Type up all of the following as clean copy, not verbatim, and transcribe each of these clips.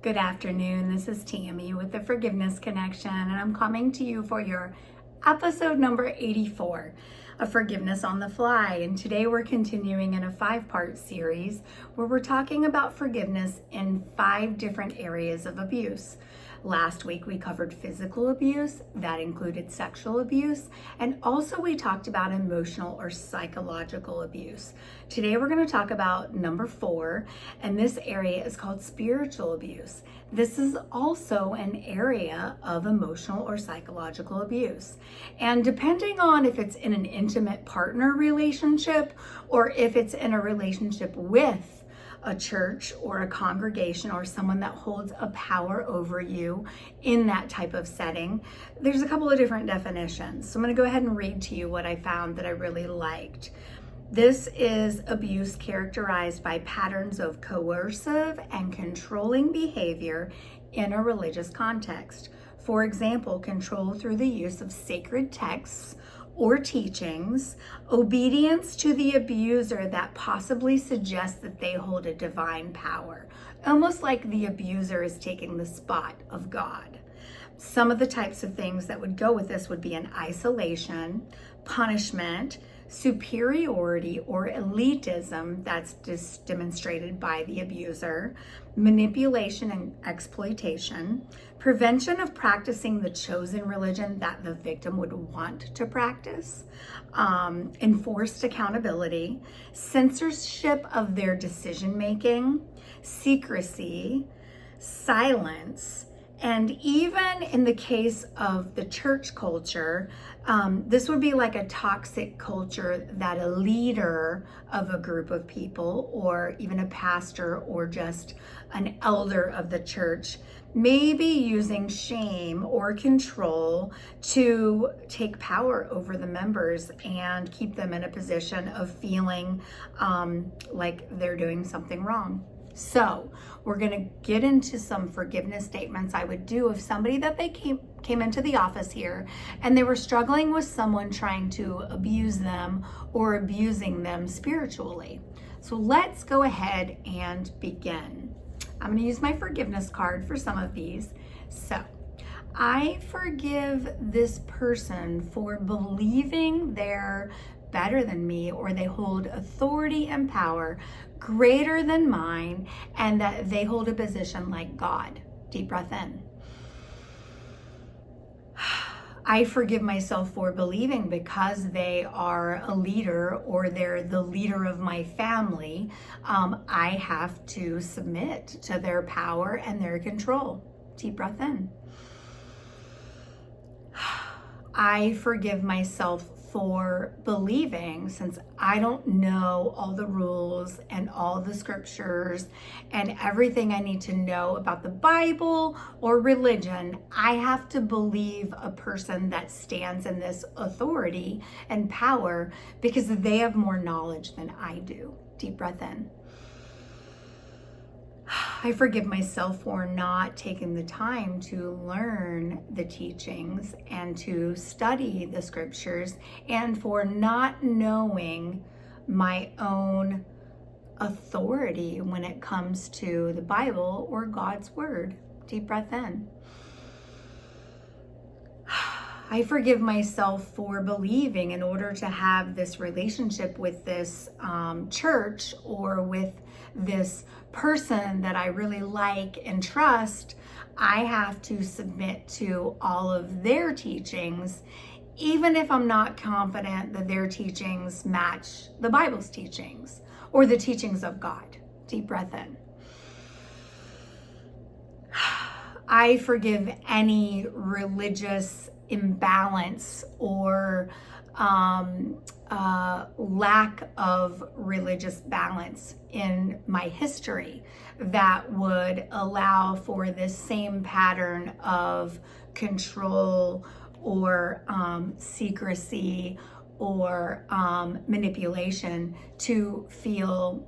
Good afternoon. This is Tammy with the Forgiveness Connection, and I'm coming to you for your episode number 84 of Forgiveness on the Fly. And today we're continuing in a 5-part series where we're talking about forgiveness in 5 different areas of abuse. Last week we covered physical abuse, that included sexual abuse, and also we talked about emotional or psychological abuse. Today we're going to talk about number 4, and this area is called spiritual abuse. This is also an area of emotional or psychological abuse. And depending on if it's in an intimate partner relationship or if it's in a relationship with a church or a congregation or someone that holds a power over you in that type of setting, there's a couple of different definitions. So I'm going to go ahead and read to you what I found that I really liked. This is abuse characterized by patterns of coercive and controlling behavior in a religious context. For example, control through the use of sacred texts or teachings, obedience to the abuser that possibly suggests that they hold a divine power, almost like the abuser is taking the spot of God. Some of the types of things that would go with this would be an isolation, punishment, superiority or elitism that's just demonstrated by the abuser, manipulation and exploitation, prevention of practicing the chosen religion that the victim would want to practice, enforced accountability, censorship of their decision making, secrecy, silence, and even in the case of the church culture, this would be like a toxic culture that a leader of a group of people, or even a pastor or just an elder of the church, may be using shame or control to take power over the members and keep them in a position of feeling like they're doing something wrong. So we're going to get into some forgiveness statements I would do if somebody that they came into the office here and they were struggling with someone trying to abuse them or abusing them spiritually. So let's go ahead and begin. I'm going to use my forgiveness card for some of these. So I forgive this person for believing they're better than me, or they hold authority and power greater than mine, and that they hold a position like God. Deep breath in. I forgive myself for believing because they are a leader or they're the leader of my family, I have to submit to their power and their control. Deep breath in. I forgive myself for believing, since I don't know all the rules and all the scriptures and everything I need to know about the Bible or religion, I have to believe a person that stands in this authority and power because they have more knowledge than I do. Deep breath in. I forgive myself for not taking the time to learn the teachings and to study the scriptures, and for not knowing my own authority when it comes to the Bible or God's word. Deep breath in. I forgive myself for believing in order to have this relationship with this church or with this person that I really like and trust, I have to submit to all of their teachings, even if I'm not confident that their teachings match the Bible's teachings or the teachings of God. Deep breath in. I forgive any religious imbalance or lack of religious balance in my history that would allow for this same pattern of control or secrecy or manipulation to feel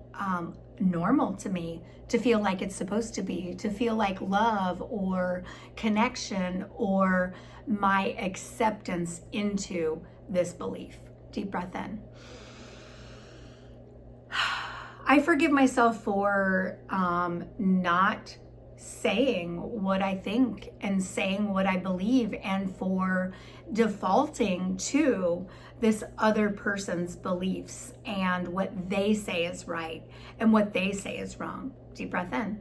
normal to me, to feel like it's supposed to be, to feel like love or connection or my acceptance into this belief. Deep breath in. I forgive myself for not saying what I think and saying what I believe, and for defaulting to this other person's beliefs and what they say is right and what they say is wrong. Deep breath in.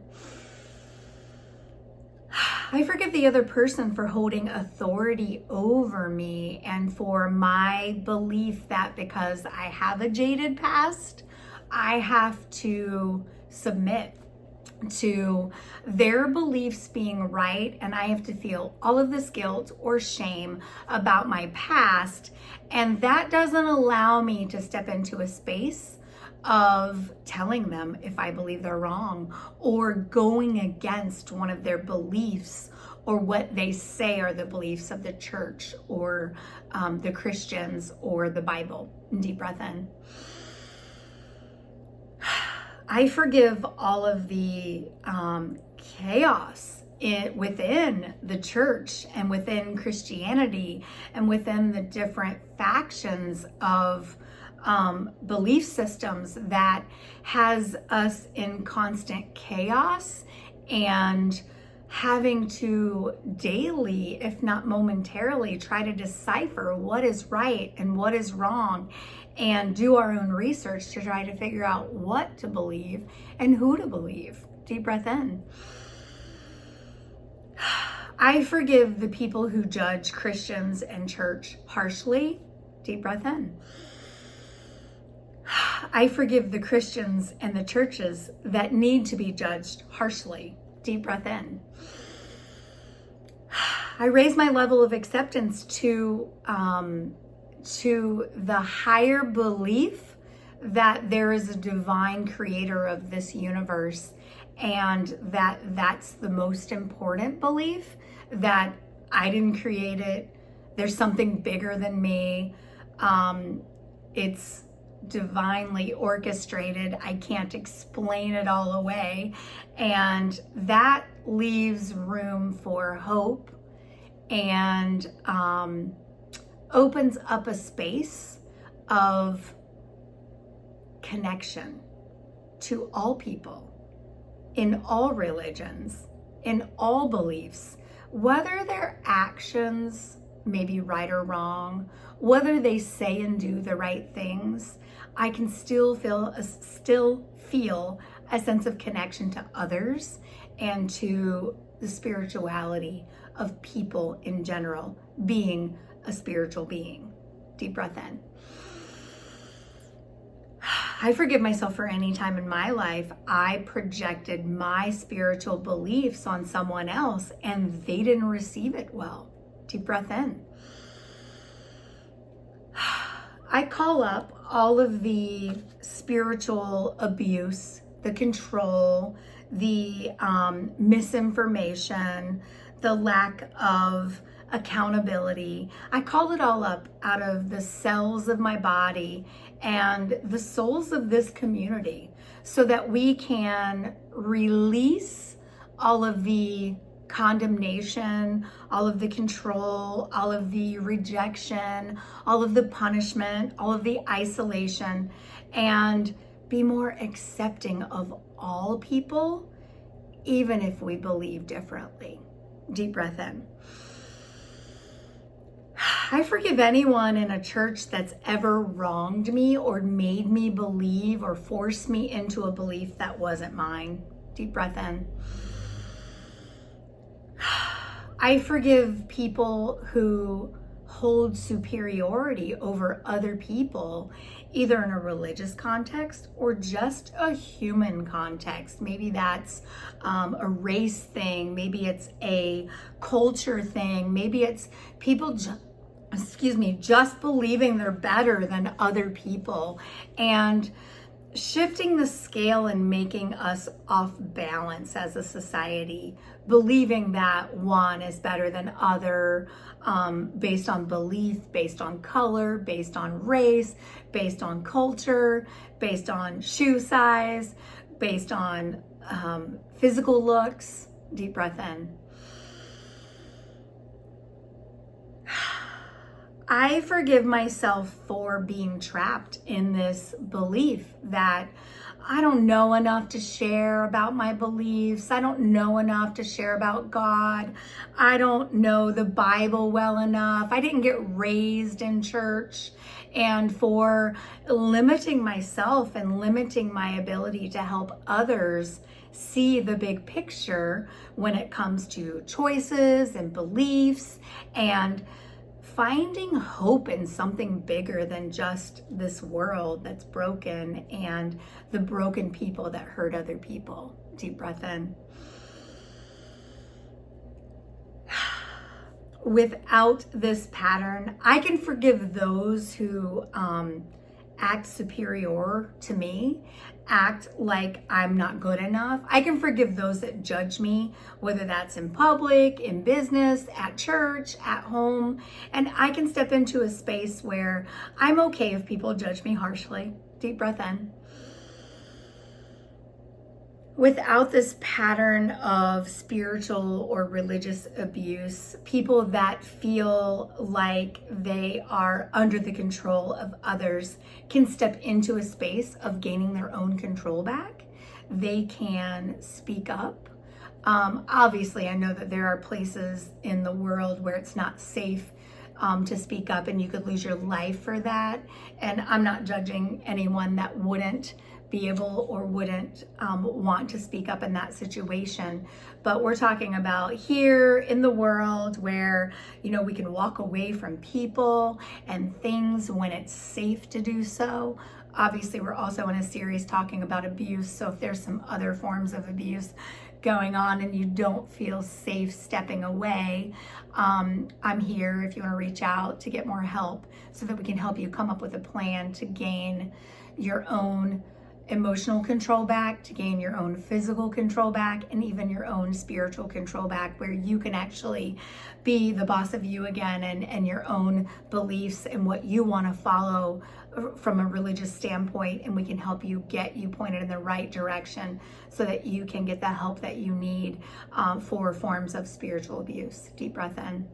I forgive the other person for holding authority over me and for my belief that because I have a jaded past, I have to submit to their beliefs being right, and I have to feel all of this guilt or shame about my past, and that doesn't allow me to step into a space of telling them if I believe they're wrong or going against one of their beliefs or what they say are the beliefs of the church or the Christians or the Bible. Deep breath in. I forgive all of the chaos within the church and within Christianity and within the different factions of belief systems that has us in constant chaos and having to daily, if not momentarily, try to decipher what is right and what is wrong and do our own research to try to figure out what to believe and who to believe. Deep breath in. I forgive the people who judge Christians and church harshly. Deep breath in. I forgive the Christians and the churches that need to be judged harshly. Deep breath in. I raise my level of acceptance to the higher belief that there is a divine creator of this universe, and that's the most important belief, that I didn't create it. There's something bigger than me. It's divinely orchestrated. I can't explain it all away. And that leaves room for hope and opens up a space of connection to all people, in all religions, in all beliefs, whether their actions may be right or wrong, whether they say and do the right things. I can still feel a sense of connection to others and to the spirituality of people in general, being a spiritual being. Deep breath in. I forgive myself for any time in my life I projected my spiritual beliefs on someone else and they didn't receive it well. Deep breath in. I call up all of the spiritual abuse, the control, the misinformation, the lack of accountability. I call it all up out of the cells of my body and the souls of this community so that we can release all of the condemnation, all of the control, all of the rejection, all of the punishment, all of the isolation, and be more accepting of all people, even if we believe differently. Deep breath in. I forgive anyone in a church that's ever wronged me or made me believe or forced me into a belief that wasn't mine. Deep breath in. I forgive people who hold superiority over other people, either in a religious context or just a human context. Maybe that's a race thing. Maybe it's a culture thing. Maybe it's people just believing they're better than other people and shifting the scale and making us off balance as a society, believing that one is better than other, based on belief, based on color, based on race, based on culture, based on shoe size, based on physical looks. Deep breath in. I forgive myself for being trapped in this belief that I don't know enough to share about my beliefs. I don't know enough to share about God. I don't know the Bible well enough. I didn't get raised in church. And for limiting myself and limiting my ability to help others see the big picture when it comes to choices and beliefs and finding hope in something bigger than just this world that's broken and the broken people that hurt other people. Deep breath in. Without this pattern, I can forgive those who act superior to me, act like I'm not good enough. I can forgive those that judge me, whether that's in public, in business, at church, at home. And I can step into a space where I'm okay if people judge me harshly. Deep breath in. Without this pattern of spiritual or religious abuse, people that feel like they are under the control of others can step into a space of gaining their own control back. They can speak up. Obviously, I know that there are places in the world where it's not safe to speak up and you could lose your life for that. And I'm not judging anyone that wouldn't be able or wouldn't want to speak up in that situation. But we're talking about here in the world where, we can walk away from people and things when it's safe to do so. Obviously, we're also in a series talking about abuse. So if there's some other forms of abuse going on and you don't feel safe stepping away, I'm here if you want to reach out to get more help so that we can help you come up with a plan to gain your own emotional control back, to gain your own physical control back, and even your own spiritual control back, where you can actually be the boss of you again and your own beliefs and what you want to follow from a religious standpoint, and we can help you get you pointed in the right direction so that you can get the help that you need for forms of spiritual abuse. Deep breath in.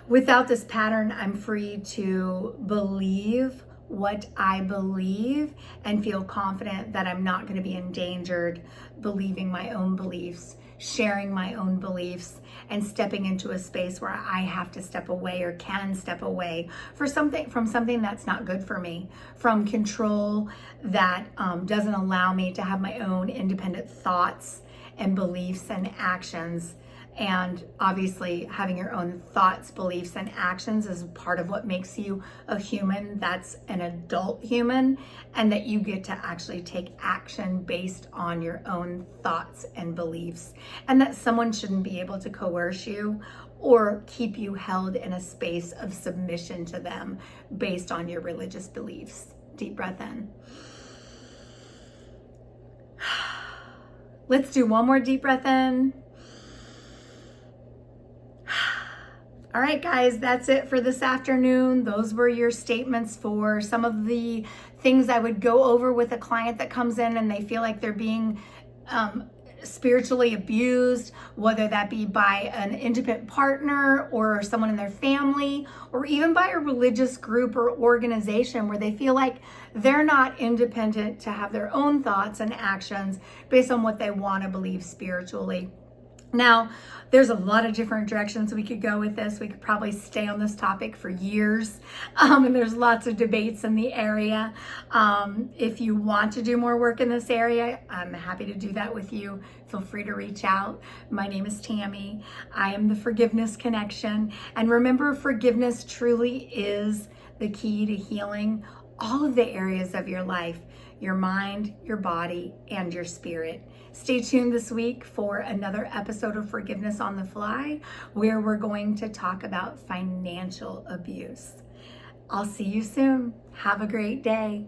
Without this pattern, I'm free to believe what I believe and feel confident that I'm not going to be endangered believing my own beliefs, sharing my own beliefs, and stepping into a space where I have to step away or can step away from something that's not good for me, from control that doesn't allow me to have my own independent thoughts and beliefs and actions. And obviously, having your own thoughts, beliefs, and actions is part of what makes you a human that's an adult human, and that you get to actually take action based on your own thoughts and beliefs, and that someone shouldn't be able to coerce you or keep you held in a space of submission to them based on your religious beliefs. Deep breath in. Let's do one more deep breath in. All right, guys, that's it for this afternoon. Those were your statements for some of the things I would go over with a client that comes in and they feel like they're being spiritually abused, whether that be by an independent partner or someone in their family, or even by a religious group or organization where they feel like they're not independent to have their own thoughts and actions based on what they want to believe spiritually. Now, there's a lot of different directions we could go with this. We could probably stay on this topic for years, and there's lots of debates in the area. If you want to do more work in this area, I'm happy to do that with you. Feel free to reach out. My name is Tammy. I am the Forgiveness Connection. And remember, forgiveness truly is the key to healing all of the areas of your life, your mind, your body, and your spirit. Stay tuned this week for another episode of Forgiveness on the Fly, where we're going to talk about financial abuse. I'll see you soon. Have a great day.